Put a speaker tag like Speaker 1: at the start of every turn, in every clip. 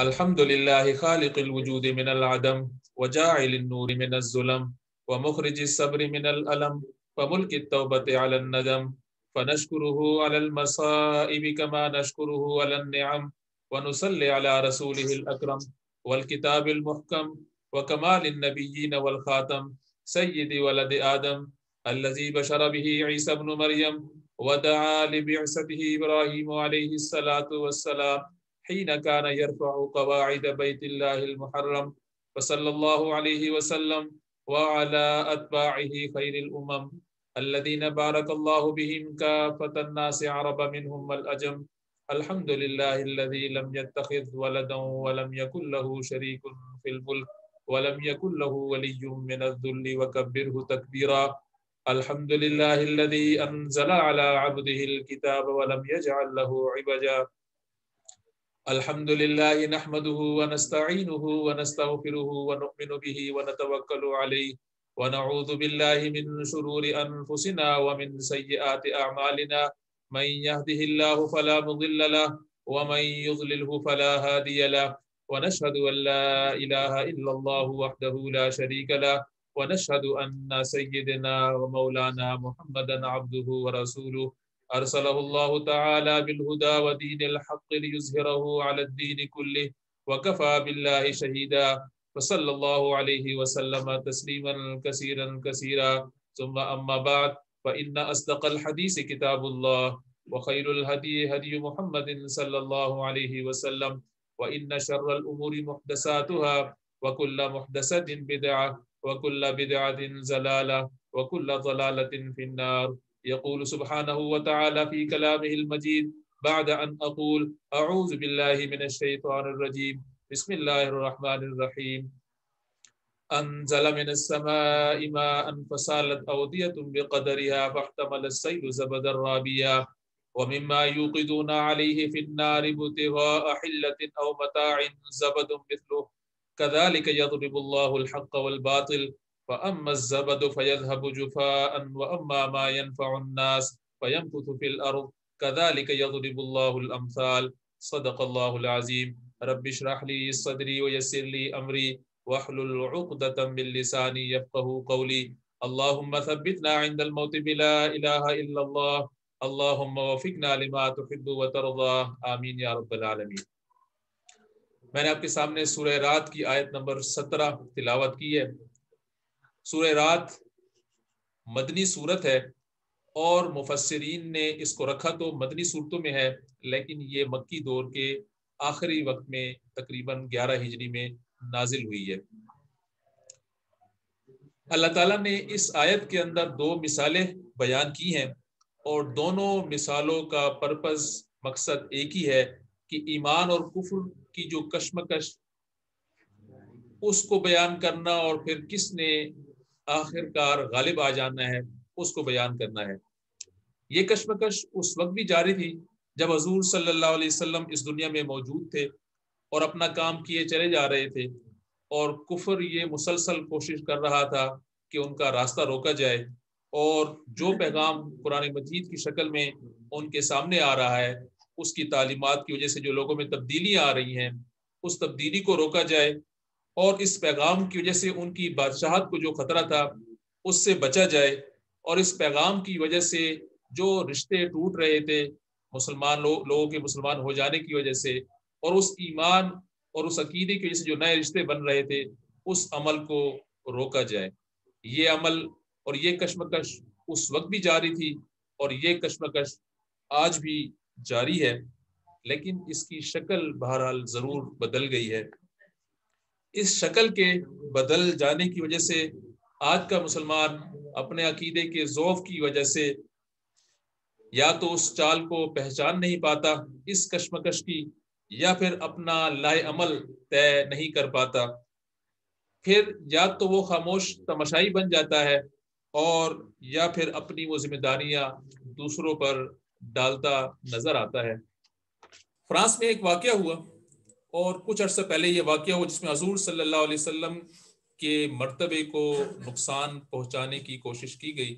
Speaker 1: الحمد لله خالق الوجود من العدم وجاعل النور من الظلم ومخرج الصبر من الألم وملك التوبة على الندم فنشكره على المصائب كما نشكره على النعم ونصلي على رسوله الأكرم والكتاب المحكم وكمال النبيين والخاتم سيد ولد آدم الذي بشر به عيسى بن مريم ودعا لبعثته إبراهيم عليه الصلاة والسلام حين كان يرفع قواعد بيت الله المحرم وصلى الله عليه وسلم وعلى أتباعه خير الأمم الذين بارك الله بهم كافة الناس عرب منهم والأجم الحمد لله الذي لم يتخذ ولدا ولم يكن له شريك في الملك ولم يكن له ولي من الذل وكبره تكبيرا الحمد لله الذي أنزل على عبده الكتاب ولم يجعل له عوجا الحمد لله نحمده ونستعينه ونستغفره ونؤمن به ونتوكل عليه ونعوذ بالله من شرور أنفسنا ومن سيئات أعمالنا من يهده الله فلا مضل له ومن يضلله فلا هادي له ونشهد أن لا إله إلا الله وحده لا شريك له ونشهد أن سيدنا ومولانا محمدا عبده ورسوله أرسله الله تعالى بالهدى ودين الحق ليظهره على الدين كله وكفى بالله شهيدا وصلى الله عليه وسلم تسليما كثيرا كثيرا ثم أما بعد فإن أصدق الحديث كتاب الله وخير الهدي هدي محمد صلى الله عليه وسلم وإن شر الأمور محدثاتها وكل محدثة بدعة وكل بدعة ضلالة وكل ضلالة في النار يقول سبحانه وتعالى في كلامه المجيد بعد أن أقول أعوذ بالله من الشيطان الرجيم بسم الله الرحمن الرحيم أنزل من السماء ماء فسالت أودية بقدرها فاحتمل السيل زبدا رابيا ومما يوقدون عليه في النار ابتغاء حلة أو متاع زبد مثله كذلك يضرب الله الحق والباطل فأما الزبد فيذهب جفاء وأما ما ينفع الناس فيمكث في الأرض كذلك يضرب الله الأمثال صدق الله العظيم رب اشرح لي صدري ويسر لي أمري واحلل عقدة من لساني يفقه قولي اللهم ثبتنا عند الموت بلا إله إلا الله اللهم وفقنا لما تحب وترضى آمين يا رب العالمين. میں نے آپ کے سامنے سورہ رات کی آیت نمبر 17 تلاوت کی ہے. سورہ رات مدنی صورت ہے اور مفسرین نے اس کو رکھا تو مدنی صورتوں میں ہے، لیکن یہ مکی دور کے آخری وقت میں تقریباً 11 ہجری میں نازل ہوئی ہے. اللہ تعالیٰ نے اس آیت کے اندر 2 مثالیں بیان کی ہیں اور دونوں مثالوں کا پرپس مقصد ایک ہی ہے کہ ایمان اور کفر کی جو کشمکش اس کو بیان کرنا اور پھر کس نے آخر کار غالب آ جانا ہے اس کو بیان کرنا ہے. یہ کشمکش اس وقت بھی جاری تھی جب حضور صلی اللہ علیہ وسلم اس دنیا میں موجود تھے اور اپنا کام کیے چلے جا رہے تھے، اور کفر یہ مسلسل کوشش کر رہا تھا کہ ان کا راستہ روکا جائے، اور جو پیغام قرآن مجید کی شکل میں ان کے سامنے آ رہا ہے اس کی تعلیمات کی وجہ سے جو لوگوں میں تبدیلیاں آ رہی ہیں اس تبدیلی کو روکا جائے، اور اس پیغام کی وجہ سے ان کی بادشاہت کو جو خطرہ تھا اس سے بچا جائے، اور اس پیغام کی وجہ سے جو رشتے ٹوٹ رہے تھے مسلمان لوگوں کے مسلمان ہو جانے کی وجہ سے، اور اس ایمان اور اس عقیدے کی وجہ سے جو نئے رشتے بن رہے تھے اس عمل کو روکا جائے. یہ عمل اور یہ کشمکش اس وقت بھی جاری تھی اور یہ کشمکش آج بھی جاری ہے، لیکن اس کی شکل بہرحال ضرور بدل گئی ہے. اس شکل کے بدل جانے کی وجہ سے آج کا مسلمان اپنے عقیدے کے ضعف کی وجہ سے یا تو اس چال کو پہچان نہیں پاتا اس کشمکش کی، یا پھر اپنا لائے عمل طے نہیں کر پاتا، پھر یا تو وہ خاموش تماشائی بن جاتا ہے اور یا پھر اپنی وہ ذمہ داریاں دوسروں پر ڈالتا نظر آتا ہے. فرانس میں ایک واقعہ ہوا اور کچھ عرصہ پہلے یہ واقعہ ہوا جس میں حضور صلی اللہ علیہ وسلم کے مرتبے کو نقصان پہنچانے کی کوشش کی گئی،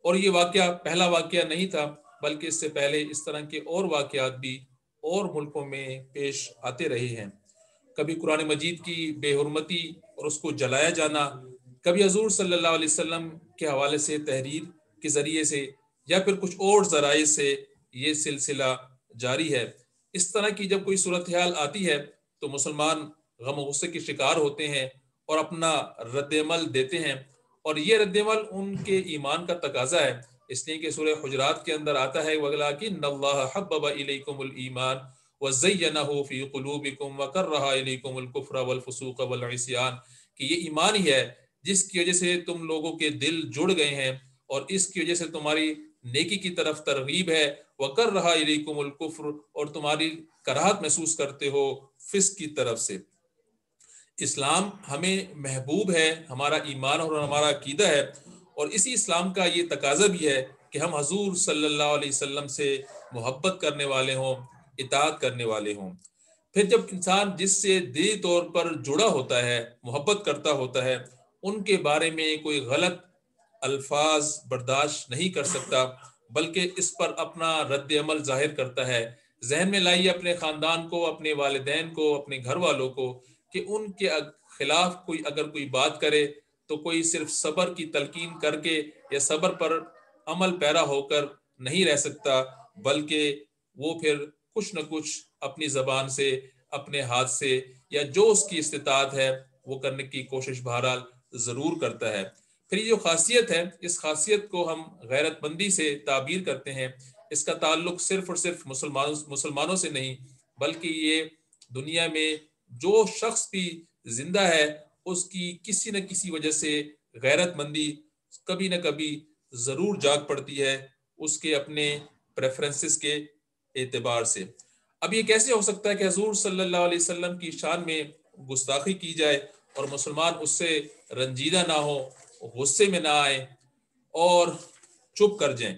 Speaker 1: اور یہ واقعہ پہلا واقعہ نہیں تھا بلکہ اس سے پہلے اس طرح کے اور واقعات بھی اور ملکوں میں پیش آتے رہے ہیں. کبھی قرآن مجید کی بے حرمتی اور اس کو جلایا جانا، کبھی حضور صلی اللہ علیہ وسلم کے حوالے سے تحریر کے ذریعے سے، یا پھر کچھ اور ذرائع سے یہ سلسلہ جاری ہے۔ اس طرح کی جب کوئی صورتحال آتی ہے تو مسلمان غم و غصے کے شکار ہوتے ہیں اور اپنا رد عمل دیتے ہیں، اور یہ رد عمل ان کے ایمان کا تقاضا ہے، اس لیے کہ سورہ حجرات کے اندر آتا ہے وَلَٰكِنَّ اللَّهَ حَبَّبَ إِلَيْكُمُ الْإِيمَانَ وَزَيَّنَهُ فِي قُلُوبِكُمْ وَكَرَّهَ إِلَيْكُمُ الْكُفْرَ وَالْفُسُوقَ وَالْعِصْيَانَ، کہ یہ ایمان ہی ہے جس کی وجہ سے تم لوگوں کے دل جڑ گئے ہیں اور اس کی وجہ سے تمہاری نیکی کی طرف ترغیب ہے، وَكَرَّهَ إِلَيْكُمُ الْكُفْرَ، اور تمہاری کراہت محسوس کرتے ہو فسق کی طرف سے۔ اسلام ہمیں محبوب ہے، ہمارا ایمان اور ہمارا عقیدہ ہے، اور اسی اسلام کا یہ تقاضا بھی ہے کہ ہم حضور صلی اللہ علیہ وسلم سے محبت کرنے والے ہوں، اطاعت کرنے والے ہوں۔ پھر جب انسان جس سے دلی طور پر جڑا ہوتا ہے، محبت کرتا ہوتا ہے، ان کے بارے میں کوئی غلط الفاظ برداشت نہیں کر سکتا، بلکہ اس پر اپنا رد عمل ظاہر کرتا ہے۔ ذہن میں لائیے اپنے خاندان کو، اپنے والدین کو، اپنے گھر والوں کو، کہ ان کے خلاف کوئی اگر کوئی بات کرے تو کوئی صرف صبر کی تلقین کر کے یا صبر پر عمل پیرا ہو کر نہیں رہ سکتا، بلکہ وہ پھر کچھ نہ کچھ اپنی زبان سے، اپنے ہاتھ سے، یا جو اس کی استطاعت ہے وہ کرنے کی کوشش بہرحال ضرور کرتا ہے۔ پھر یہ جو خاصیت ہے، اس خاصیت کو ہم غیرت مندی سے تعبیر کرتے ہیں۔ اس کا تعلق صرف اور صرف مسلمانوں سے نہیں، بلکہ یہ دنیا میں جو شخص بھی زندہ ہے اس کی کسی نہ کسی وجہ سے غیرت مندی کبھی نہ کبھی ضرور جاگ پڑتی ہے، اس کے اپنے پریفرنسز کے اعتبار سے۔ اب یہ کیسے ہو سکتا ہے کہ حضور صلی اللہ علیہ وسلم کی شان میں گستاخی کی جائے اور مسلمان اس سے رنجیدہ نہ ہو، غصے میں نہ آئے اور چپ کر جائیں؟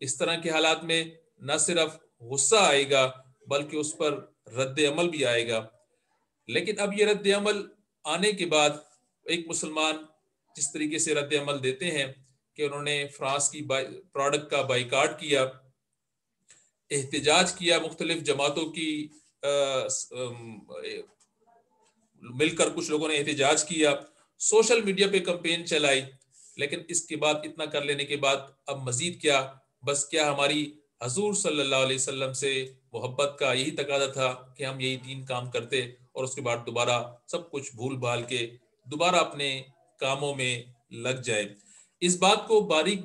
Speaker 1: اس طرح کے حالات میں نہ صرف غصہ آئے گا بلکہ اس پر رد عمل بھی آئے گا۔ لیکن اب یہ رد عمل آنے کے بعد ایک مسلمان جس طریقے سے رد عمل دیتے ہیں کہ انہوں نے فرانس کی پروڈکٹ کا بائیکاٹ کیا، احتجاج کیا، مختلف جماعتوں کی مل کر کچھ لوگوں نے احتجاج کیا، سوشل میڈیا پہ کمپین چلائی، لیکن اس کے بعد اتنا کر لینے کے بعد اب مزید کیا؟ بس کیا ہماری حضور صلی اللہ علیہ وسلم سے محبت کا یہی تقاضا تھا کہ ہم یہی 3 کام کرتے اور اس کے بعد دوبارہ سب کچھ بھول بھال کے دوبارہ اپنے کاموں میں لگ جائے؟ اس بات کو باریک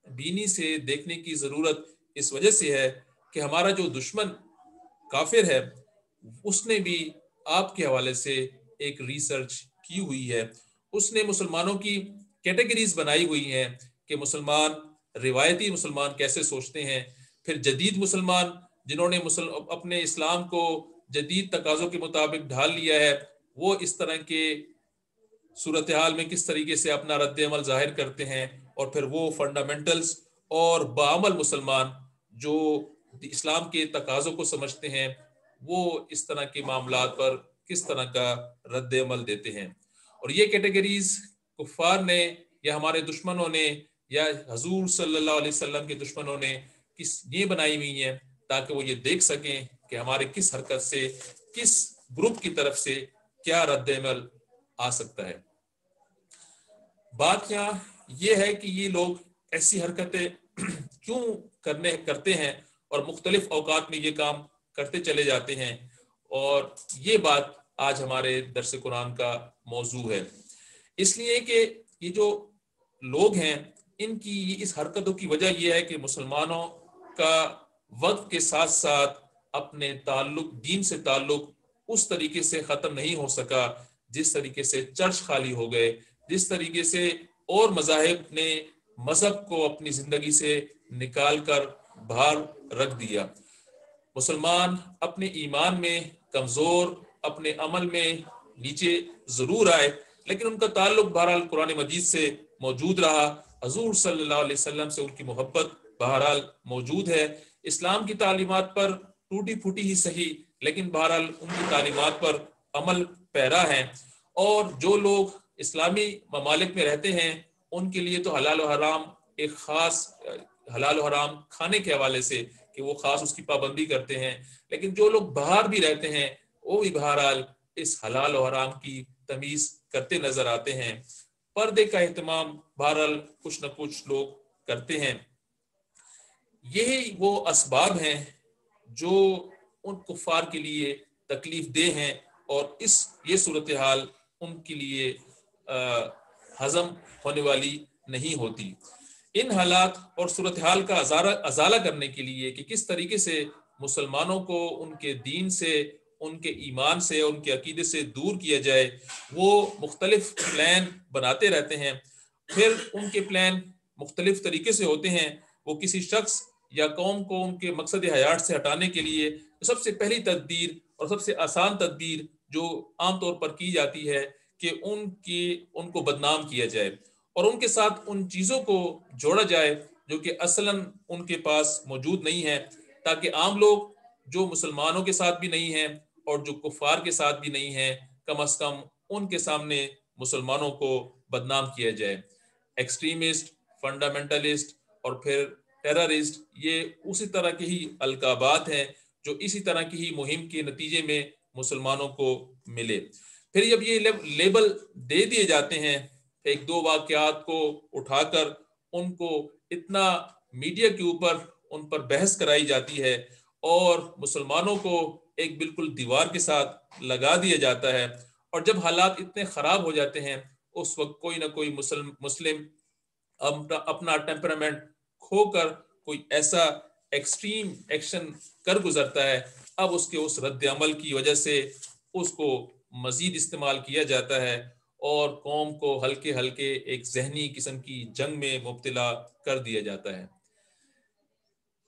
Speaker 1: بینی سے دیکھنے کی ضرورت اس وجہ سے ہے کہ ہمارا جو دشمن کافر ہے اس نے بھی آپ کے حوالے سے ایک ریسرچ کی ہوئی ہے۔ اس نے مسلمانوں کی کیٹیگریز بنائی ہوئی ہیں کہ مسلمان، روایتی مسلمان کیسے سوچتے ہیں، پھر جدید مسلمان جنہوں نے اپنے اسلام کو جدید تقاضوں کے مطابق ڈھال لیا ہے، وہ اس طرح کے صورتحال میں کس طریقے سے اپنا رد عمل ظاہر کرتے ہیں، اور پھر وہ فنڈامنٹلز اور بعمل مسلمان جو اسلام کے تقاضوں کو سمجھتے ہیں، وہ اس طرح کے معاملات پر کس طرح کا رد عمل دیتے ہیں۔ اور یہ کیٹیگریز کفار نے یا ہمارے دشمنوں نے یا حضور صلی اللہ علیہ وسلم کے دشمنوں نے یہ بنائی ہوئی ہیں تاکہ وہ یہ دیکھ سکیں کہ ہمارے کس حرکت سے، کس گروپ کی طرف سے کیا رد عمل آ سکتا ہے۔ بات یہاں یہ ہے کہ یہ لوگ ایسی حرکتیں کیوں کرتے ہیں اور مختلف اوقات میں یہ کام کرتے چلے جاتے ہیں، اور یہ بات آج ہمارے درس قرآن کا موضوع ہے۔ اس لیے کہ یہ جو لوگ ہیں ان کی اس حرکتوں کی وجہ یہ ہے کہ مسلمانوں کا وقت کے ساتھ ساتھ اپنے دین سے تعلق اس طریقے سے ختم نہیں ہو سکا جس طریقے سے چرچ خالی ہو گئے، جس طریقے سے اور مذاہب نے مذہب کو اپنی زندگی سے نکال کر باہر رکھ دیا۔ مسلمان اپنے ایمان میں کمزور، اپنے عمل میں نیچے ضرور آئے، لیکن ان کا تعلق بہرحال قرآن مجید سے موجود رہا، حضور صلی اللہ علیہ وسلم سے ان کی محبت بہرحال موجود ہے، اسلام کی تعلیمات پر ٹوٹی پھوٹی ہی صحیح لیکن بہرحال ان کی تعلیمات پر عمل پیرا ہیں۔ اور جو لوگ اسلامی ممالک میں رہتے ہیں ان کے لیے تو حلال و حرام ایک خاص، حلال و حرام کھانے کے حوالے سے کہ وہ خاص اس کی پابندی کرتے ہیں، لیکن جو لوگ باہر بھی رہتے ہیں وہ بھی بہرحال اس حلال و حرام کی تمیز کرتے نظر آتے ہیں. پردے کا اہتمام بہرحال کچھ نہ کچھ لوگ کرتے ہیں. یہی وہ اسباب ہیں جو ان کفار کے لیے تکلیف دہ ہیں اور یہ صورتحال ان کے لیے ہضم ہونے والی نہیں ہوتی. ان حالات اور صورتحال کا ازالہ کرنے کے لیے کہ کس طریقے سے مسلمانوں کو ان کے دین سے، ان کے ایمان سے، ان کے عقیدے سے دور کیا جائے، وہ مختلف پلان بناتے رہتے ہیں. پھر ان کے پلان مختلف طریقے سے ہوتے ہیں. وہ کسی شخص یا قوم کو ان کے مقصد حیات سے ہٹانے کے لیے سب سے پہلی تدبیر اور سب سے آسان تدبیر جو عام طور پر کی جاتی ہے کہ ان کو بدنام کیا جائے اور ان کے ساتھ ان چیزوں کو جوڑا جائے جو کہ اصلاً ان کے پاس موجود نہیں ہے، تاکہ عام لوگ جو مسلمانوں کے ساتھ بھی نہیں ہیں اور جو کفار کے ساتھ بھی نہیں ہیں، کم از کم ان کے سامنے مسلمانوں کو بدنام کیا جائے. ایکسٹریمسٹ، فنڈامنٹلسٹ اور پھر ٹیررسٹ، یہ اسی طرح کی ہی القابات ہیں جو اسی طرح کی ہی مہم کے نتیجے میں مسلمانوں کو ملے. پھر جب یہ لیبل دے دیے جاتے ہیں، ایک دو واقعات کو اٹھا کر ان کو اتنا میڈیا کے اوپر ان پر بحث کرائی جاتی ہے اور مسلمانوں کو ایک بالکل دیوار کے ساتھ لگا دیا جاتا ہے، اور جب حالات اتنے خراب ہو جاتے ہیں اس وقت کوئی نہ کوئی مسلم اپنا ٹیمپرامنٹ کھو کر کوئی ایسا ایکسٹریم ایکشن کر گزرتا ہے. اب اس کے اس رد عمل کی وجہ سے اس کو مزید استعمال کیا جاتا ہے اور قوم کو ہلکے ہلکے ایک ذہنی قسم کی جنگ میں مبتلا کر دیا جاتا ہے.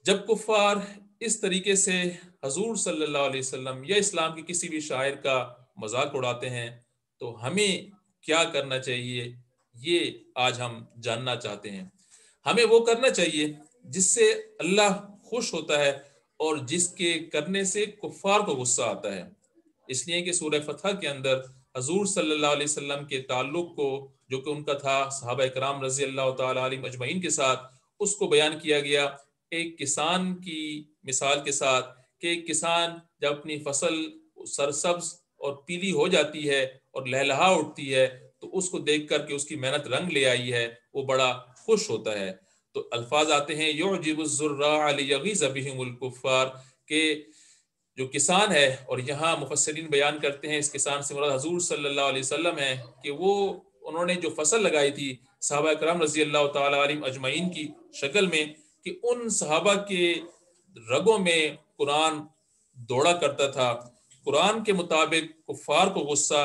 Speaker 1: جب کفار اس طریقے سے حضور صلی اللہ علیہ وسلم یا اسلام کے کسی بھی شاعر کا مذاق اڑاتے ہیں تو ہمیں کیا کرنا چاہیے، یہ آج ہم جاننا چاہتے ہیں. ہمیں وہ کرنا چاہیے جس سے اللہ خوش ہوتا ہے اور جس کے کرنے سے کفار کو غصہ آتا ہے. اس لیے کہ سورہ فتح کے اندر حضور صلی اللہ علیہ وسلم کے تعلق کو، جو کہ ان کا تھا صحابہ اکرام رضی اللہ تعالی علیہم اجمعین کے ساتھ، اس کو بیان کیا گیا ایک کسان کی مثال کے ساتھ کہ ایک کسان جب اپنی فصل سرسبز اور پیلی ہو جاتی ہے اور لہلہا اٹھتی ہے تو اس کو دیکھ کر کے اس کی محنت رنگ لے آئی ہے، وہ بڑا خوش ہوتا ہے. تو الفاظ آتے ہیں یعجب الزراع لیغیظ بہم الکفار، کہ جو کسان ہے، اور یہاں مفسرین بیان کرتے ہیں اس کسان سے مراد حضور صلی اللہ علیہ وسلم ہے کہ وہ انہوں نے جو فصل لگائی تھی صحابہ کرام رضی اللہ تعالی علیہم اجمعین کی شکل میں، کہ ان صحابہ کے رگوں میں قرآن دوڑا کرتا تھا. قرآن کے مطابق کفار کو غصہ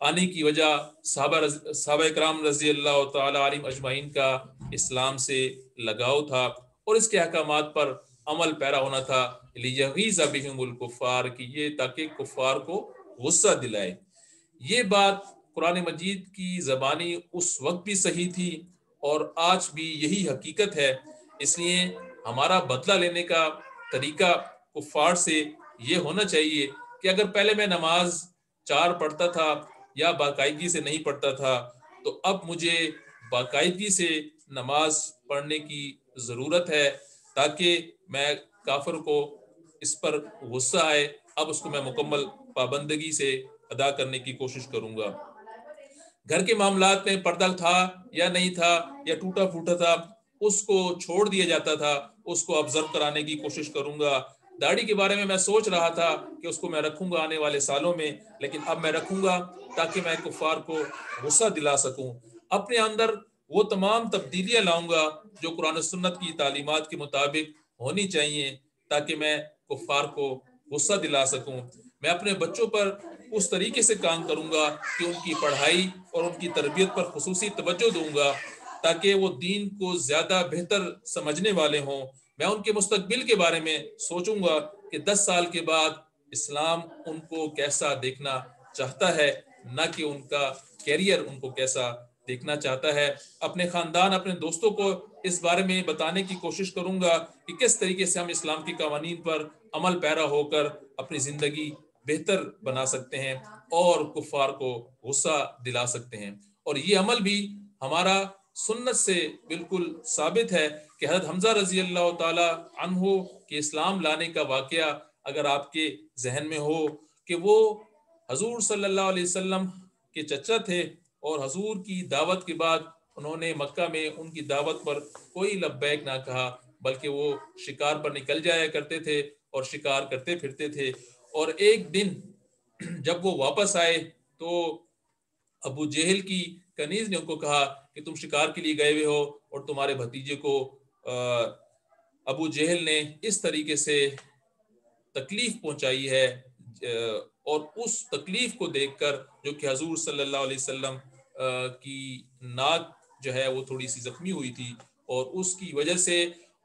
Speaker 1: آنے کی وجہ صحابہ کرام رضی اللہ تعالی علیہم اجمعین کا اسلام سے لگاؤ تھا اور اس کے احکامات پر عمل پیرا ہونا تھا. لیغیظ بہم الکفار، کہ یہ تاکہ کفار کو غصہ دلائے. یہ بات قرآن مجید کی زبانی اس وقت بھی صحیح تھی اور آج بھی یہی حقیقت ہے. اس لیے ہمارا بدلہ لینے کا طریقہ کفار سے یہ ہونا چاہیے کہ اگر پہلے میں نماز 4 پڑھتا تھا یا باقاعدگی سے نہیں پڑھتا تھا تو اب مجھے باقاعدگی سے نماز پڑھنے کی ضرورت ہے تاکہ میں کافر کو اس پر غصہ آئے، اب اس کو میں مکمل پابندگی سے ادا کرنے کی کوشش کروں گا. گھر کے معاملات میں پردہ تھا یا نہیں تھا یا ٹوٹا پھوٹا تھا، اس کو چھوڑ دیا جاتا تھا، اس کو آبزرو کرانے کی کوشش کروں گا. داڑھی کے بارے میں سوچ رہا تھا کہ اس کو میں رکھوں گا آنے والے سالوں میں، لیکن اب میں رکھوں گا تاکہ میں کفار کو غصہ دلا سکوں. اپنے اندر وہ تمام تبدیلیاں لاؤں گا جو قرآن و سنت کی تعلیمات کے مطابق ہونی چاہیے تاکہ میں کفار کو غصہ دلا سکوں. میں اپنے بچوں پر اس طریقے سے کام کروں گا کہ ان کی پڑھائی اور ان کی تربیت پر خصوصی توجہ دوں گا تاکہ وہ دین کو زیادہ بہتر سمجھنے والے ہوں. میں ان کے مستقبل کے بارے میں سوچوں گا کہ 10 سال کے بعد اسلام ان کو کیسا دیکھنا چاہتا ہے، نہ کہ ان کا کیریئر ان کو کیسا دیکھنا چاہتا ہے. اپنے خاندان، اپنے دوستوں کو اس بارے میں بتانے کی کوشش کروں گا کہ کس طریقے سے ہم اسلام کی قوانین پر عمل پیرا ہو کر اپنی زندگی بہتر بنا سکتے ہیں اور کفار کو غصہ دلا سکتے ہیں. اور یہ عمل بھی ہمارا سنت سے بالکل ثابت ہے کہ حضرت حمزہ رضی اللہ تعالی عنہ کے اسلام لانے کا واقعہ اگر آپ کے ذہن میں ہو کہ وہ حضور صلی اللہ علیہ وسلم کے چچا تھے، اور حضور کی دعوت کے بعد انہوں نے مکہ میں ان کی دعوت پر کوئی لبیک نہ کہا، بلکہ وہ شکار پر نکل جایا کرتے تھے اور شکار کرتے پھرتے تھے۔ اور ایک دن جب وہ واپس آئے تو ابو جہل کی کنیز نے ان کو کہا کہ تم شکار کے لیے گئے ہوئے ہو اور تمہارے بھتیجے کو ابو جہل نے اس طریقے سے تکلیف پہنچائی ہے، اور اس تکلیف کو دیکھ کر جو کہ حضور صلی اللہ علیہ وسلم کی ناک جو ہے وہ تھوڑی سی زخمی ہوئی تھی، اور اس کی وجہ سے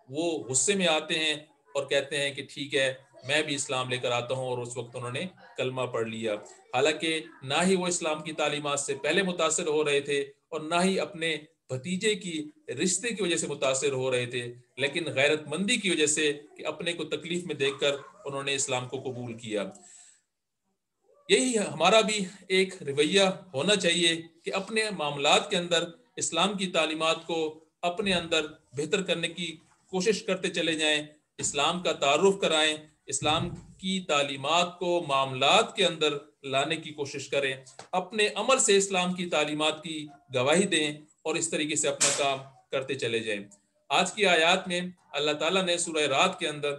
Speaker 1: وہ غصے میں آتے ہیں اور کہتے ہیں کہ ٹھیک ہے میں بھی اسلام لے کر آتا ہوں، اور اس وقت انہوں نے کلمہ پڑھ لیا۔ حالانکہ نہ ہی وہ اسلام کی تعلیمات سے پہلے متاثر ہو رہے تھے اور نہ ہی اپنے بھتیجے کی رشتے کی وجہ سے متاثر ہو رہے تھے، لیکن غیرت مندی کی وجہ سے کہ اپنے کو تکلیف میں دیکھ کر انہوں نے اسلام کو قبول کیا۔ یہی ہمارا بھی ایک رویہ ہونا چاہیے کہ اپنے معاملات کے اندر اسلام کی تعلیمات کو اپنے اندر بہتر کرنے کی کوشش کرتے چلے جائیں، اسلام کا تعارف کرائیں، اسلام کی تعلیمات کو معاملات کے اندر لانے کی کوشش کریں، اپنے عمل سے اسلام کی تعلیمات کی گواہی دیں، اور اس طریقے سے اپنا کام کرتے چلے جائیں۔ آج کی آیات میں اللہ تعالیٰ نے سورہ رات کے اندر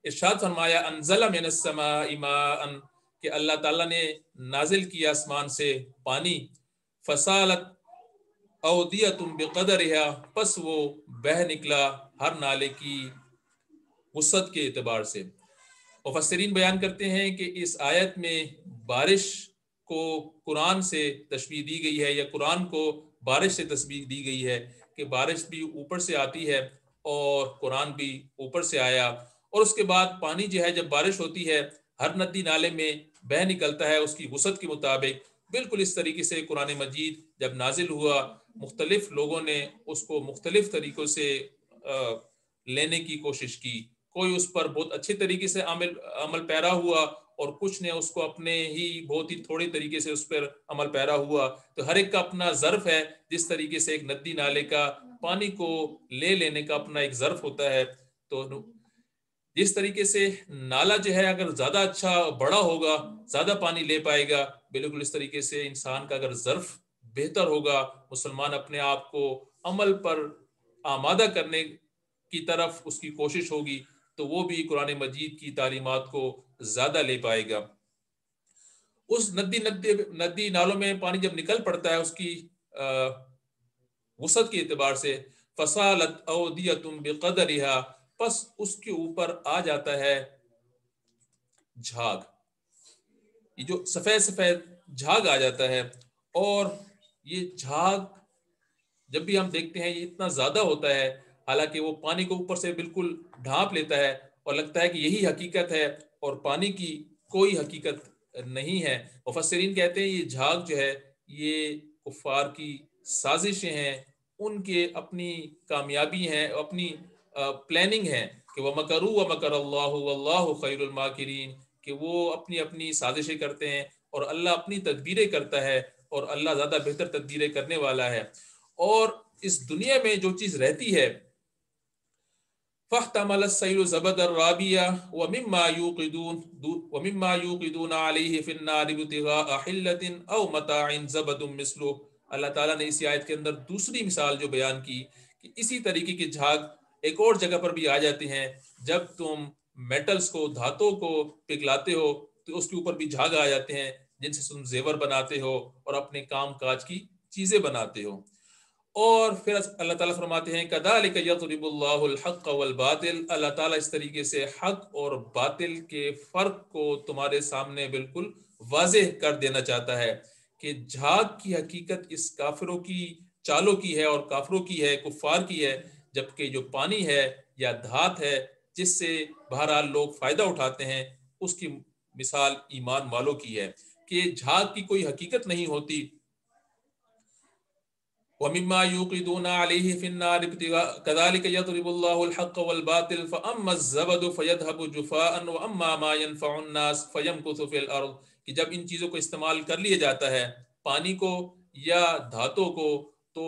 Speaker 1: ارشاد فرمایا انزل من السماء ماء، کہ اللہ تعالیٰ نے نازل کیا آسمان سے پانی، فسالت اودیۃ بقدرها، پس وہ بہہ نکلا ہر نالے کی وسعت کے اعتبار سے۔ مفسرین بیان کرتے ہیں کہ اس آیت میں بارش کو قرآن سے تشبیہ دی گئی ہے، یا قرآن کو بارش سے تشبیہ دی گئی ہے کہ بارش بھی اوپر سے آتی ہے اور قرآن بھی اوپر سے آیا، اور اس کے بعد پانی جو ہے جب بارش ہوتی ہے ہر ندی نالے میں بہہ نکلتا ہے اس کی وسعت کے مطابق۔ بالکل اس طریقے سے قرآن مجید جب نازل ہوا، مختلف لوگوں نے اس کو مختلف طریقوں سے لینے کی کوشش کی، کوئی اس پر بہت اچھے طریقے سے عمل پیرا ہوا، اور کچھ نے اس کو اپنے ہی بہت ہی تھوڑے طریقے سے اس پر عمل پیرا ہوا۔ تو ہر ایک کا اپنا ظرف ہے، جس طریقے سے ایک ندی نالے کا پانی کو لے لینے کا اپنا ایک ظرف ہوتا ہے۔ تو جس طریقے سے نالا جو ہے اگر زیادہ اچھا بڑا ہوگا، زیادہ پانی لے پائے گا، بالکل اس طریقے سے انسان کا اگر ظرف بہتر ہوگا، مسلمان اپنے آپ کو عمل پر آمادہ کرنے کی طرف اس کی کوشش ہوگی، تو وہ بھی قرآن مجید کی تعلیمات کو زیادہ لے پائے گا۔ اس ندی نالوں میں پانی جب نکل پڑتا ہے اس کی وسعت کے اعتبار سے، فصالت اودیۃ بقدرها، پس اس کے اوپر آ جاتا ہے جھاگ، یہ جو سفید سفید جھاگ آ جاتا ہے، اور یہ جھاگ جب بھی ہم دیکھتے ہیں یہ اتنا زیادہ ہوتا ہے، حالانکہ وہ پانی کو اوپر سے بالکل ڈھانپ لیتا ہے اور لگتا ہے کہ یہی حقیقت ہے، اور پانی کی کوئی حقیقت نہیں ہے۔ مفسرین کہتے ہیں یہ جھاگ جو ہے یہ کفار کی سازشیں ہیں، ان کے اپنی کامیابی ہیں، اپنی پلاننگ ہے کہ وَمَكَرُوا وَمَكَرَ اللَّهُ وَاللَّهُ خَيْرُ الْمَاكِرِينَ، کہ وہ اپنی اپنی سازشیں کرتے ہیں اور اللہ اپنی تدبیریں کرتا ہے، اور اللہ زیادہ بہتر تدبیریں کرنے والا ہے۔ اور اس دنیا میں جو چیز رہتی ہے، فَاحْتَمَلَ السَّيْلُ زَبَدًا رَّابِيًّا وَمِمَّا يُوقِدُونَ عَلَيْهِ فِي النَّارِ ابْتِغَاءَ حِلَّةٍ أَوْ مَتَاعٍ زَبَدٌ مِثْلُهُ۔ اللہ تعالیٰ نے اسی آیت کے اندر دوسری مثال جو بیان کی کہ اسی طریقے کے جھاگ ایک اور جگہ پر بھی آ جاتے ہیں، جب تم میٹلز کو، دھاتوں کو پگھلاتے ہو تو اس کے اوپر بھی جھاگ آ جاتے ہیں، جن سے تم زیور بناتے ہو اور اپنے کام کاج کی چیزیں بناتے ہو۔ اور پھر اللہ تعالیٰ فرماتے ہیں كَذَلِكَ يَضْرِبُ اللَّهُ الْحَقَّ وَالْبَاطِلَ، اللہ تعالیٰ اس طریقے سے حق اور باطل کے فرق کو تمہارے سامنے بالکل واضح کر دینا چاہتا ہے، کہ جھاگ کی حقیقت اس کافروں کی چالوں کی ہے اور کافروں کی ہے، کفار کی ہے، جبکہ جو پانی ہے یا دھات ہے جس سے بہرحال لوگ فائدہ اٹھاتے ہیں، اس کی مثال ایمان والوں کی ہے کہ جھاگ کی کوئی حقیقت نہیں ہوتی۔ وَمِمَّا يُوقِدُونَ عَلَيْهِ فِي النَّارِ ابْتِغَاءَ كَذَلِكَ يَضْرِبُ اللَّهُ الْحَقَّ وَالْبَاطِلَ فَأَمَّا الزَّبَدُ فَيَذْهَبُ جُفَاءً وَأَمَّا مَا يَنفَعُ النَّاسَ فَيَمْكُثُ فِي الْأَرْضِ، کہ جب ان چیزوں کو استعمال کر لیا جاتا ہے، پانی کو یا دھاتوں کو، تو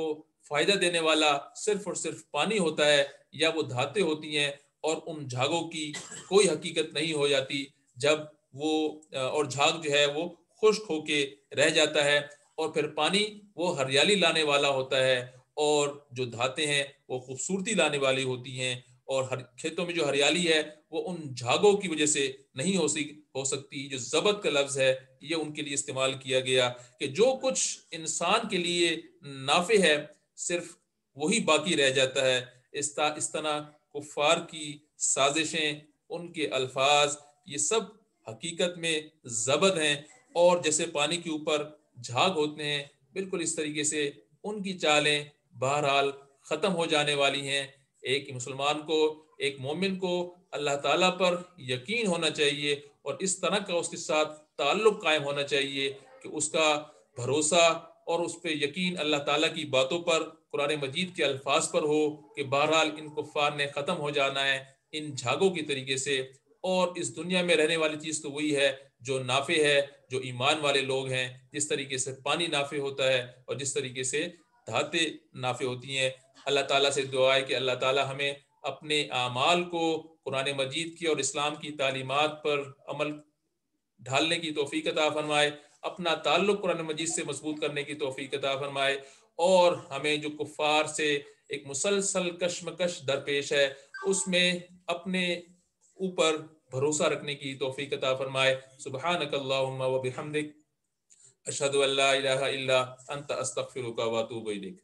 Speaker 1: فائدہ دینے والا صرف اور صرف پانی ہوتا ہے یا وہ دھاتیں ہوتی ہیں، اور ان جھاگوں کی کوئی حقیقت نہیں ہو جاتی۔ جب وہ اور جھاگ جو ہے وہ خشک ہو کے رہ جاتا ہے، اور پھر پانی وہ ہریالی لانے والا ہوتا ہے، اور جو دھاتیں ہیں وہ خوبصورتی لانے والی ہوتی ہیں، اور کھیتوں میں جو ہریالی ہے وہ ان جھاگوں کی وجہ سے نہیں ہو سکتی۔ جو ضبط کا لفظ ہے یہ ان کے لیے استعمال کیا گیا کہ جو کچھ انسان کے لیے نافع ہے صرف وہی باقی رہ جاتا ہے۔ اس طرح کفار کی سازشیں، ان کے الفاظ، یہ سب حقیقت میں ضبط ہیں، اور جیسے پانی کے اوپر جھاگ ہوتے ہیں بالکل اس طریقے سے ان کی چالیں بہرحال ختم ہو جانے والی ہیں۔ ایک مسلمان کو، ایک مومن کو اللہ تعالیٰ پر یقین ہونا چاہیے، اور اس طرح کا اس کے ساتھ تعلق قائم ہونا چاہیے کہ اس کا بھروسہ اور اس پہ یقین اللہ تعالیٰ کی باتوں پر، قرآن مجید کے الفاظ پر ہو کہ بہرحال ان کفار نے ختم ہو جانا ہے ان جھاگوں کی طریقے سے، اور اس دنیا میں رہنے والی چیز تو وہی ہے جو نافع ہے، جو ایمان والے لوگ ہیں، جس طریقے سے پانی نافع ہوتا ہے اور جس طریقے سے دھاتیں نافع ہوتی ہیں۔ اللہ تعالیٰ سے دعا ہے کہ اللہ تعالیٰ ہمیں اپنے اعمال کو قرآن مجید کی اور اسلام کی تعلیمات پر عمل ڈھالنے کی توفیق عطا فرمائے، اپنا تعلق قرآن مجید سے مضبوط کرنے کی توفیق عطا فرمائے، اور ہمیں جو کفار سے ایک مسلسل کشمکش درپیش ہے اس میں اپنے اوپر بھروسہ رکھنے کی توفیق عطا فرمائے۔ سبحانک اللہم و بحمدک، اشہد ان لا الہ الا انت استغفرک و اتوب الیک۔